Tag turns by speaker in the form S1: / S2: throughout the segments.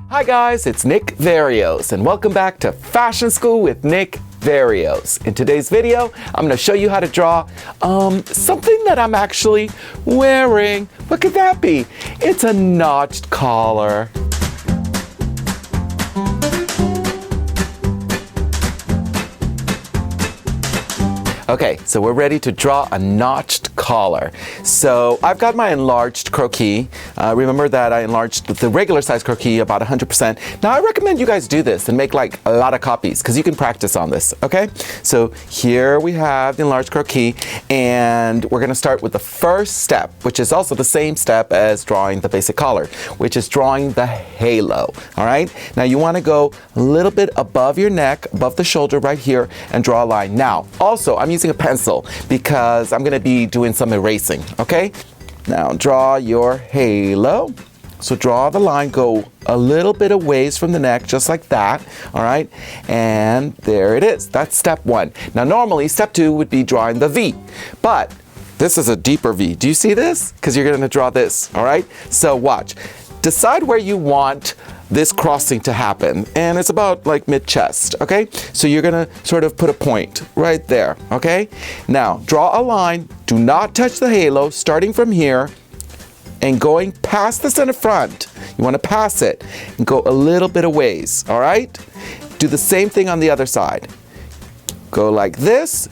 S1: Hi guys, it's Nick Verreos and welcome back to Fashion School with Nick Verreos. In today's video, I'm going to show you how to draw something that I'm actually wearing. What could that be? It's a notched collar. Okay, so we're ready to draw a notched collar. So I've got my enlarged croquis. Remember that I enlarged the regular size croquis about 100%. Now I recommend you guys do this and make like a lot of copies because you can practice on this, okay? So here we have the enlarged croquis and we're gonna start with the first step, which is also the same step as drawing the basic collar, which is drawing the halo, all right? Now you wanna go a little bit above your neck, above the shoulder right here and draw a line. Now, also I'm using a pencil because I'm gonna be doing some erasing, okay? Now draw your halo. So draw the line, go a little bit of ways from the neck, just like that, all right? And there it is, that's step one. Now normally step two would be drawing the V, but this is a deeper V. Do you see this? Because you're gonna draw this, all right? So watch, decide where you want this crossing to happen, and it's about like mid-chest, okay? So you're gonna sort of put a point right there, okay? Now, draw a line, do not touch the halo, starting from here and going past the center front. You wanna pass it and go a little bit of ways, all right? Do the same thing on the other side. Go like this,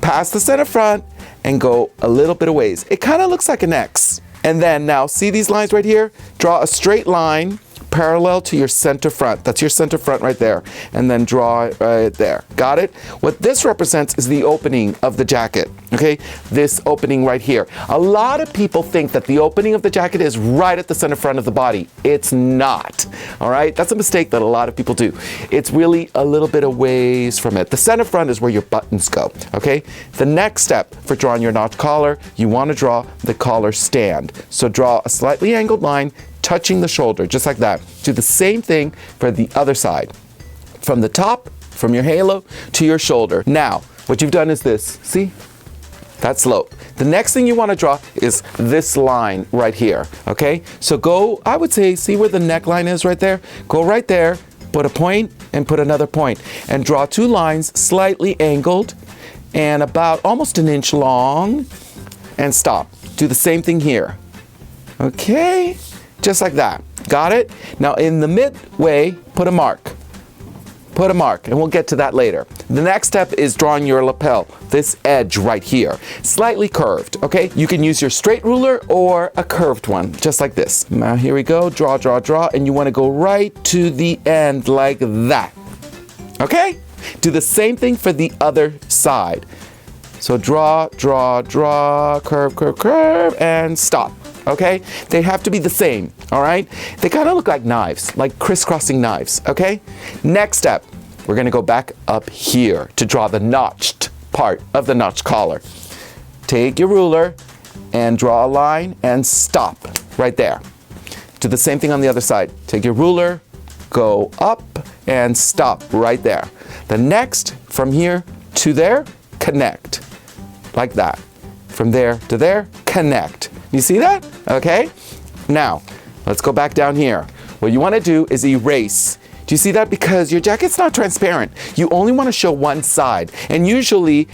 S1: past the center front, and go a little bit of ways. It kinda looks like an X. And then now, see these lines right here? Draw a straight line parallel to your center front. That's your center front right there. And then draw it right there. Got it? What this represents is the opening of the jacket, okay? This opening right here. A lot of people think that the opening of the jacket is right at the center front of the body. It's not, all right? That's a mistake that a lot of people do. It's really a little bit of ways from it. The center front is where your buttons go, okay? The next step for drawing your notch collar, you want to draw the collar stand. So draw a slightly angled line touching the shoulder, just like that. Do the same thing for the other side. From the top, from your halo to your shoulder. Now, what you've done is this, see? That slope. The next thing you want to draw is this line right here, okay? So go, I would say, see where the neckline is right there? Go right there, put a point and put another point, and draw two lines slightly angled and about almost an inch long, and stop. Do the same thing here, okay? Just like that. Got it? Now in the midway, put a mark. Put a mark, and we'll get to that later. The next step is drawing your lapel, this edge right here. Slightly curved, okay? You can use your straight ruler or a curved one, just like this. Now here we go, draw, draw, draw, and you wanna go right to the end like that. Okay? Do the same thing for the other side. So draw, draw, draw, curve, curve, curve, and stop. Okay? They have to be the same, all right? They kind of look like knives, like crisscrossing knives, okay? Next step, we're gonna go back up here to draw the notched part of the notched collar. Take your ruler and draw a line and stop right there. Do the same thing on the other side. Take your ruler, go up and stop right there. The next, from here to there, connect, like that. From there to there, connect. You see that? Okay. Now, let's go back down here. What you want to do is erase. Do you see that? Because your jacket's not transparent. You only want to show one side. And usually,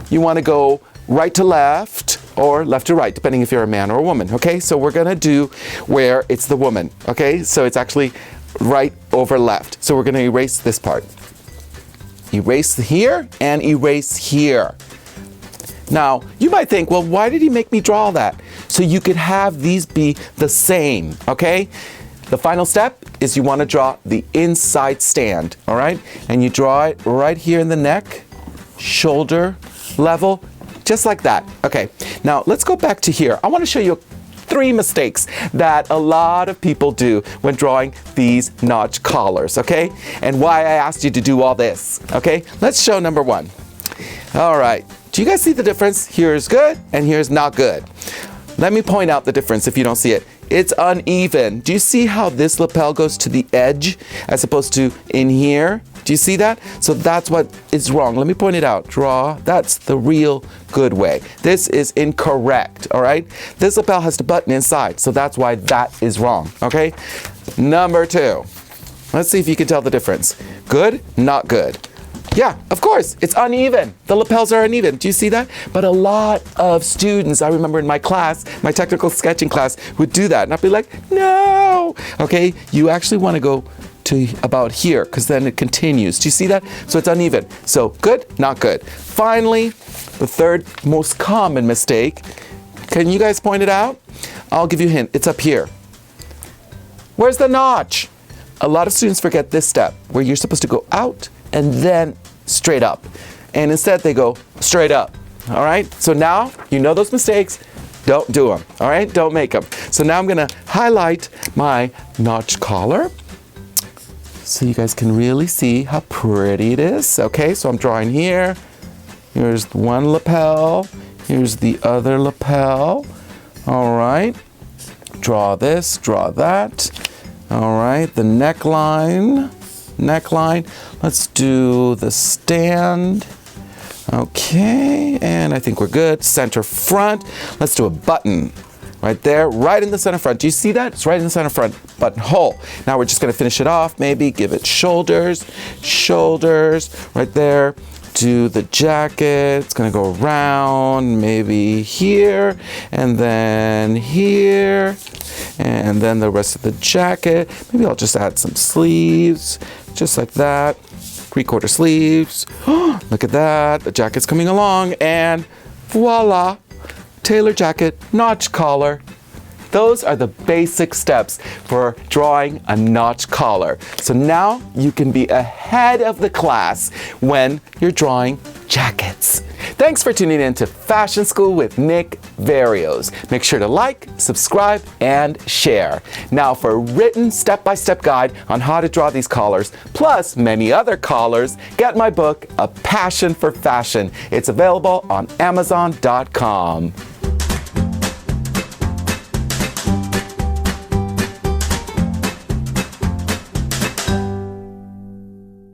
S1: you want to go right to left or left to right, depending if you're a man or a woman. Okay, so we're going to do where it's the woman. Okay, so it's actually right over left. So we're going to erase this part. Erase here and erase here. Now, you might think, well, why did he make me draw that? So you could have these be the same, okay? The final step is you want to draw the inside stand, all right? And you draw it right here in the neck, shoulder level, just like that. Okay, now let's go back to here. I want to show you 3 mistakes that a lot of people do when drawing these notch collars, okay? And why I asked you to do all this, okay? Let's show number 1. All right. Do you guys see the difference? Here's good and here's not good. Let me point out the difference if you don't see it. It's uneven. Do you see how this lapel goes to the edge as opposed to in here? Do you see that? So that's what is wrong. Let me point it out. Draw. That's the real good way. This is incorrect, all right? This lapel has the button inside, so that's why that is wrong, okay? Number 2. Let's see if you can tell the difference. Good, not good. Yeah, of course, it's uneven. The lapels are uneven. Do you see that? But a lot of students, I remember in my class, my technical sketching class, would do that. And I'd be like, no. Okay, you actually want to go to about here because then it continues. Do you see that? So it's uneven. So good, not good. Finally, the third most common mistake. Can you guys point it out? I'll give you a hint. It's up here. Where's the notch? A lot of students forget this step where you're supposed to go out and then straight up. And instead they go straight up. All right? So now you know those mistakes. Don't do them. All right? Don't make them. So now I'm going to highlight my notch collar so you guys can really see how pretty it is. Okay? So I'm drawing here. Here's one lapel. Here's the other lapel. All right. Draw this, draw that. All right, the neckline. Let's do the stand. Okay, and I think we're good. Center front. Let's do a button right there, right in the center front. Do you see that? It's right in the center front buttonhole. Now we're just gonna finish it off. Maybe give it shoulders, right there. Do the jacket. It's gonna go around, maybe here, and then here, and then the rest of the jacket. Maybe I'll just add some sleeves, just like that. 3/4 sleeves. Look at that. The jacket's coming along, and voila, tailor jacket, notch collar. Those are the basic steps for drawing a notch collar. So now you can be ahead of the class when you're drawing jackets. Thanks for tuning in to Fashion School with Nick Verreos. Make sure to like, subscribe, and share. Now for a written step-by-step guide on how to draw these collars, plus many other collars, get my book, A Passion for Fashion. It's available on Amazon.com.